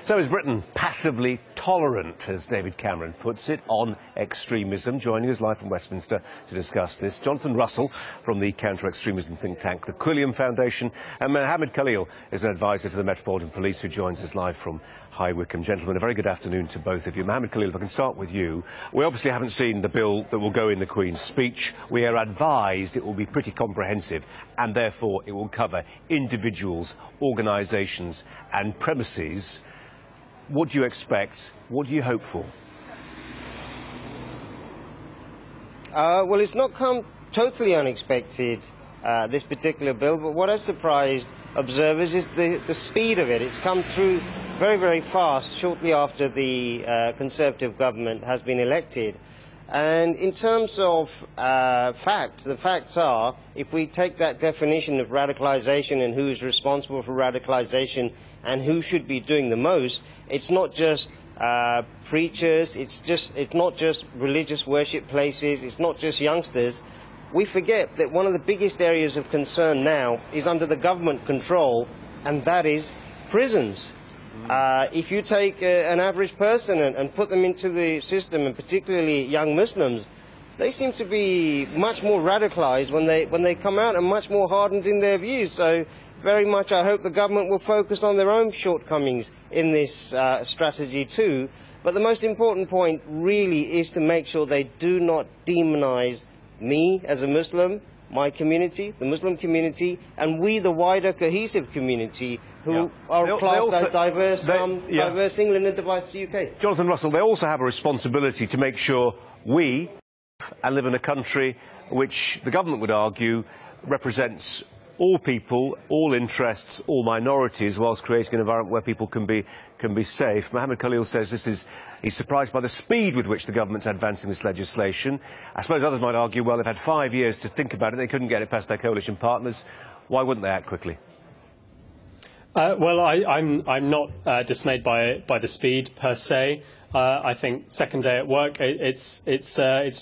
So is Britain passively tolerant, as David Cameron puts it, on extremism? Joining us live from Westminster to discuss this, Jonathan Russell from the Counter-Extremism think tank, the Quilliam Foundation, and Mohammed Khalil is an advisor to the Metropolitan Police who joins us live from High Wycombe. Gentlemen, a very good afternoon to both of you. Mohammed Khalil, if I can start with you. We obviously haven't seen the bill that will go in the Queen's speech. We are advised it will be pretty comprehensive and therefore it will cover individuals, organisations and premises. What do you expect? What do you hope for? Well, it's not come totally unexpected, this particular bill, but what has surprised observers is the speed of it. It's come through very, very fast, shortly after the Conservative government has been elected. And in terms of facts, the facts are, if we take that definition of radicalisation and who is responsible for radicalisation and who should be doing the most, it's not just preachers, it's not just religious worship places, it's not just youngsters. We forget that one of the biggest areas of concern now is under the government control, and that is prisons. If you take an average person and put them into the system, and particularly young Muslims, they seem to be much more radicalised when they come out and much more hardened in their views. So very much I hope the government will focus on their own shortcomings in this strategy too. But the most important point really is to make sure they do not demonise me as a Muslim, my community, the Muslim community, and we, the wider cohesive community, who are classed as diverse England and diverse UK. Jonathan Russell, they also have a responsibility to make sure we live in a country which the government would argue represents all people, all interests, all minorities, whilst creating an environment where people can be safe. Mohammed Khalil says he's surprised by the speed with which the government's advancing this legislation. I suppose others might argue, well, they've had 5 years to think about it, they couldn't get it past their coalition partners. Why wouldn't they act quickly? Well, I'm not dismayed by the speed per se. I think second day at work, it's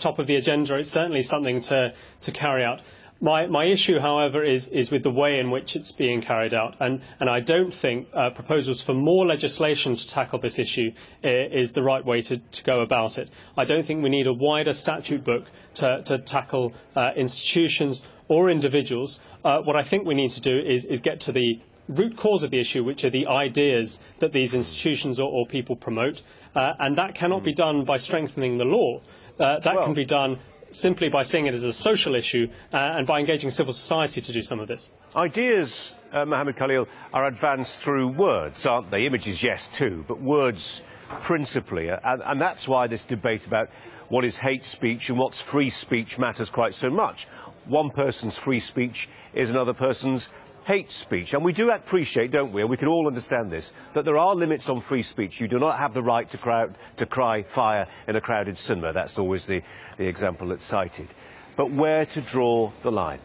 top of the agenda. It's certainly something to carry out. My issue, however, is with the way in which it's being carried out, and I don't think proposals for more legislation to tackle this issue is the right way to go about it. I don't think we need a wider statute book to tackle institutions or individuals. What I think we need to do is get to the root cause of the issue, which are the ideas that these institutions or people promote, and that cannot be done by strengthening the law. That can be done simply by seeing it as a social issue and by engaging civil society to do some of this. Ideas, Mohammed Khalil, are advanced through words, aren't they? Images, yes, too, but words principally. And that's why this debate about what is hate speech and what's free speech matters quite so much. One person's free speech is another person's hate speech. And we do appreciate, don't we, and we can all understand this, that there are limits on free speech. You do not have the right to cry fire in a crowded cinema. That's always the example that's cited. But where to draw the line?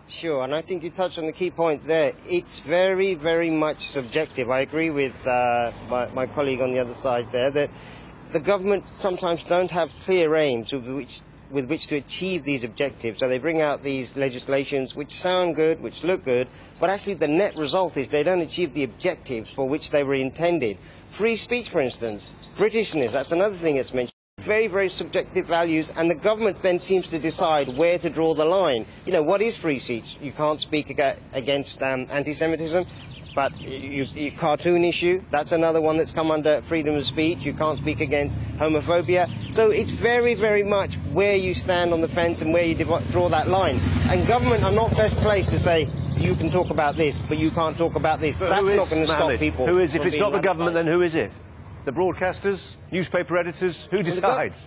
Sure, and I think you touched on the key point there. It's very, very much subjective. I agree with my colleague on the other side there, that the government sometimes don't have clear aims with which to achieve these objectives. So they bring out these legislations which sound good, which look good, but actually the net result is they don't achieve the objectives for which they were intended. Free speech, for instance, Britishness, that's another thing that's mentioned. Very, very subjective values, and the government then seems to decide where to draw the line. You know, what is free speech? You can't speak against anti-Semitism. But your cartoon issue, that's another one that's come under freedom of speech. You can't speak against homophobia. So it's very, very much where you stand on the fence and where you draw that line. And government are not best placed to say, you can talk about this, but you can't talk about this. But that's not going to stop people. Who is, if it's not the government, then who is it? The broadcasters? Newspaper editors? Who decides?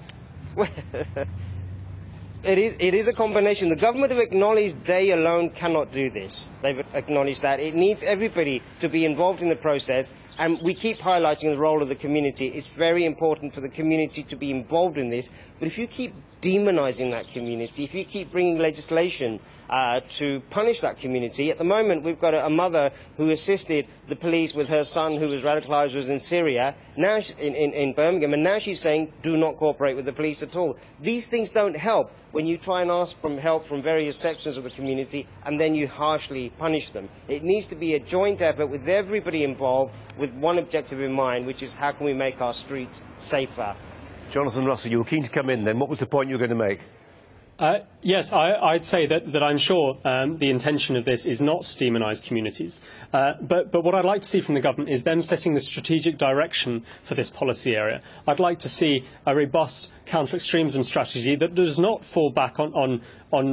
It is a combination. The government have acknowledged they alone cannot do this. They've acknowledged that. It needs everybody to be involved in the process, and we keep highlighting the role of the community. It's very important for the community to be involved in this, but if you keep demonising that community, if you keep bringing legislation to punish that community. At the moment, we've got a mother who assisted the police with her son who was radicalised, was in Syria, now in Birmingham, and now she's saying, do not cooperate with the police at all. These things don't help when you try and ask for help from various sections of the community and then you harshly punish them. It needs to be a joint effort with everybody involved with one objective in mind, which is how can we make our streets safer. Jonathan Russell, you were keen to come in then. What was the point you were going to make? Yes, I'd say that I'm sure the intention of this is not to demonise communities. But what I'd like to see from the government is them setting the strategic direction for this policy area. I'd like to see a robust counter-extremism strategy that does not fall back on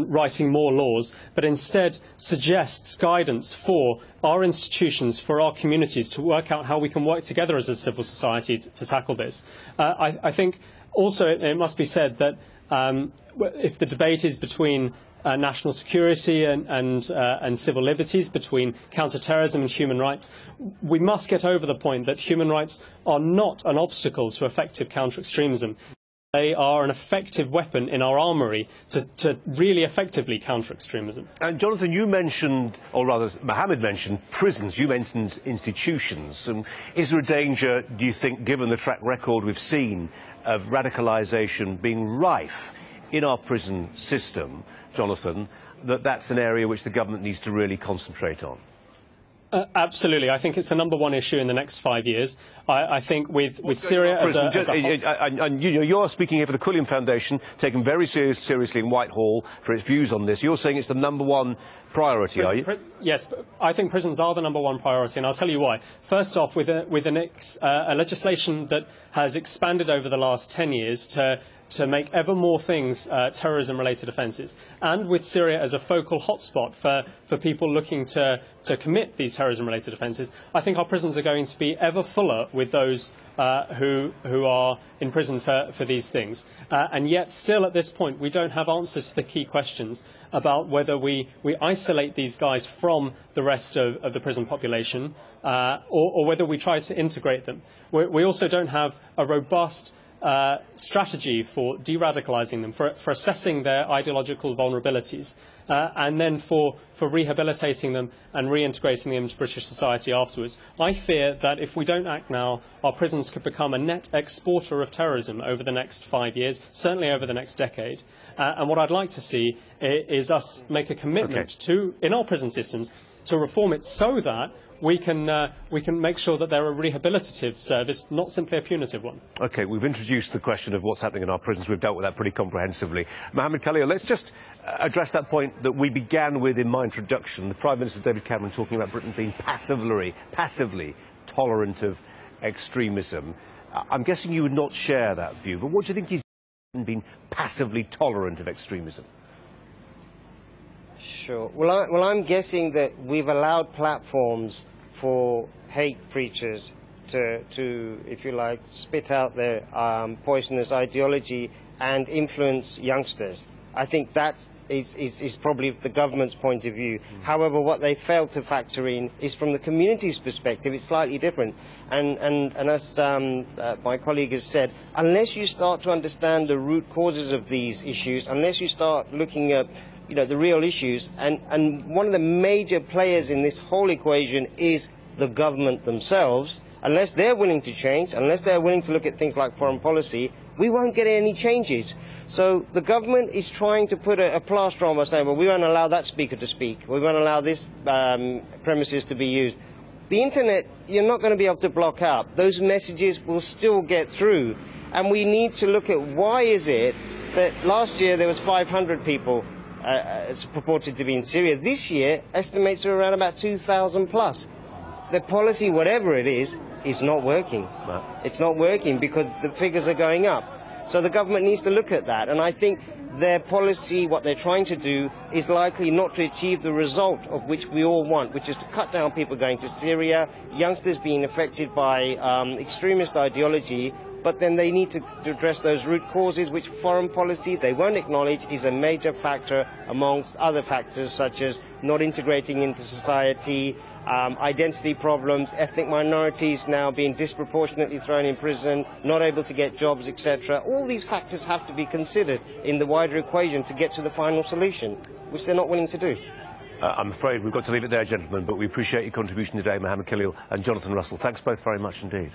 writing more laws, but instead suggests guidance for our institutions, for our communities, to work out how we can work together as a civil society to tackle this. I think also it must be said that if the debate is between national security and civil liberties, between counter-terrorism and human rights, we must get over the point that human rights are not an obstacle to effective counter-extremism. They are an effective weapon in our armoury to really effectively counter extremism. And Jonathan, you mentioned, or rather Mohammed mentioned, prisons. You mentioned institutions. Is there a danger, do you think, given the track record we've seen of radicalisation being rife in our prison system, Jonathan, that that's an area which the government needs to really concentrate on? Absolutely. I think it's the #1 issue in the next 5 years. I think with Syria as a and you're speaking here for the Quilliam Foundation, taken very seriously in Whitehall for its views on this. You're saying it's the #1 priority, are you? Yes, I think prisons are the #1 priority, and I'll tell you why. First off, with a legislation that has expanded over the last 10 years to make ever more things terrorism-related offences, and with Syria as a focal hotspot for people looking to commit these terrorism-related offences, I think our prisons are going to be ever fuller with those who are in prison for these things. And yet, still at this point, we don't have answers to the key questions about whether we isolate these guys from the rest of the prison population or whether we try to integrate them. We also don't have a robust strategy for de-radicalising them, for assessing their ideological vulnerabilities, and then for rehabilitating them and reintegrating them into British society afterwards. I fear that if we don't act now, our prisons could become a net exporter of terrorism over the next 5 years, certainly over the next decade. And what I'd like to see is us make a commitment in our prison systems to reform it so that we can make sure that they're a rehabilitative service, not simply a punitive one. OK, we've introduced the question of what's happening in our prisons. We've dealt with that pretty comprehensively. Mohammed Khalil, let's just address that point that we began with in my introduction. The Prime Minister David Cameron talking about Britain being passively tolerant of extremism. I'm guessing you would not share that view, but what do you think he's been passively tolerant of extremism? Sure. Well, I'm guessing that we've allowed platforms for hate preachers to, if you like, spit out their poisonous ideology and influence youngsters. I think that is probably the government's point of view. However, what they failed to factor in is from the community's perspective, it's slightly different. And as my colleague has said, unless you start to understand the root causes of these issues, unless you start looking at the real issues, and one of the major players in this whole equation is the government themselves, unless they're willing to change, unless they're willing to look at things like foreign policy, we won't get any changes. So the government is trying to put a plaster on by saying, well, we won't allow that speaker to speak, we won't allow this premises to be used. The internet, you're not going to be able to block out. Those messages will still get through. And we need to look at why is it that last year there was 500 people it's purported to be in Syria. This year, estimates are around about 2,000 plus. The policy, whatever it is not working. No. It's not working because the figures are going up. So the government needs to look at that. And I think their policy, what they're trying to do, is likely not to achieve the result of which we all want, which is to cut down people going to Syria, youngsters being affected by extremist ideology, but then they need to address those root causes, which foreign policy they won't acknowledge is a major factor amongst other factors such as not integrating into society, identity problems, ethnic minorities now being disproportionately thrown in prison, not able to get jobs, etc. All these factors have to be considered in the wider equation to get to the final solution, which they're not willing to do. I'm afraid we've got to leave it there, gentlemen, but we appreciate your contribution today, Mohammed Quilliam and Jonathan Russell. Thanks both very much indeed.